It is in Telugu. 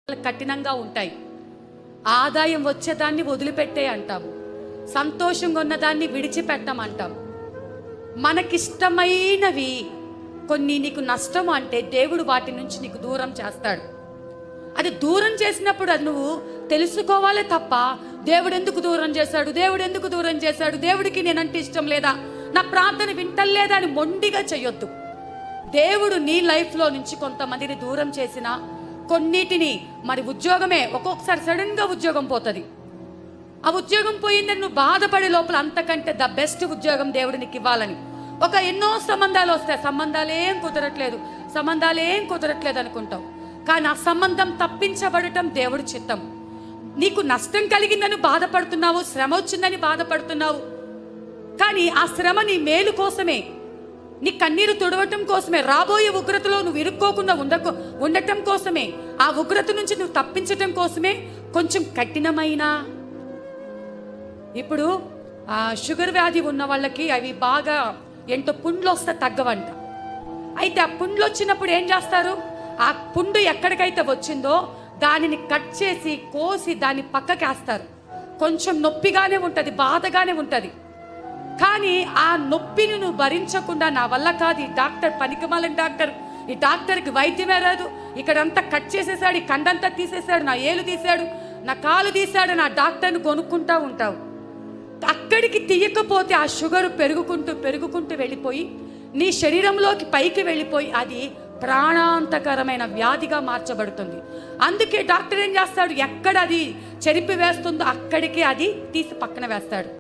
కఠినంగా ఉంటాయి. ఆదాయం వచ్చేదాన్ని వదిలిపెట్టే అంటాము, సంతోషంగా ఉన్నదాన్ని విడిచిపెట్టమంటాం. మనకిష్టమైనవి కొన్ని నీకు నష్టం అంటే దేవుడు వాటి నుంచి నీకు దూరం చేస్తాడు. అది దూరం చేసినప్పుడు అది నువ్వు తెలుసుకోవాలి తప్ప దేవుడు ఎందుకు దూరం చేశాడు, దేవుడు ఎందుకు దూరం చేశాడు, దేవుడికి నేనంటే ఇష్టం లేదా, నా ప్రార్థన వింటలేదా అని మొండిగా చెయ్యొద్దు. దేవుడు నీ లైఫ్లో నుంచి కొంతమందిని దూరం చేసిన కొన్నిటిని, మరి ఉద్యోగమే ఒక్కొక్కసారి సడన్గా ఉద్యోగం పోతుంది. ఆ ఉద్యోగం పోయిందని నువ్వు బాధపడే లోపల అంతకంటే ద బెస్ట్ ఉద్యోగం దేవుడు నీకు ఇవ్వాలని ఎన్నో సంబంధాలు వస్తాయి. సంబంధాలేం కుదరట్లేదు అనుకుంటావు. కానీ ఆ సంబంధం తప్పించబడటం దేవుడి చిత్తం. నీకు నష్టం కలిగిందని బాధపడుతున్నావు, శ్రమ వచ్చిందని బాధపడుతున్నావు. కానీ ఆ శ్రమ నీ మేలు కోసమే, నీ కన్నీరు తుడవటం కోసమే, రాబోయే ఉగ్రతలో నువ్వు ఇరుక్కోకుండా ఉండటం కోసమే, ఆ ఉగ్రత నుంచి నువ్వు తప్పించటం కోసమే కొంచెం కఠినమైన. ఇప్పుడు ఆ షుగర్ వ్యాధి ఉన్న వాళ్ళకి అవి బాగా ఎంతో పుండ్లు వస్తే తగ్గవంట. అయితే ఆ పుండ్లు వచ్చినప్పుడు ఏం చేస్తారు, ఆ పుండు ఎక్కడికైతే వచ్చిందో దానిని కట్ చేసి కోసి దాన్ని పక్కకేస్తారు. కొంచెం నొప్పిగానే ఉంటుంది, బాధగానే ఉంటుంది. కానీ ఆ నొప్పిని నువ్వు భరించకుండా నా వల్ల కాదు, ఈ డాక్టర్ పనికిమాలిన డాక్టర్, ఈ డాక్టర్కి వైద్యమే రాదు, ఇక్కడంతా కట్ చేసేసాడు, ఈ కండంతా తీసేసాడు, నా ఏలు తీశాడు, నా కాలు తీశాడు, నా డాక్టర్ని కొనుక్కుంటా ఉంటావు. అక్కడికి తీయకపోతే ఆ షుగర్ పెరుగుకుంటూ వెళ్ళిపోయి నీ శరీరంలోకి పైకి వెళ్ళిపోయి అది ప్రాణాంతకరమైన వ్యాధిగా మార్చబడుతుంది. అందుకే డాక్టర్ ఏం చేస్తాడు, ఎక్కడ అది చెరిపి వేస్తుందో అక్కడికి అది తీసి పక్కన వేస్తాడు.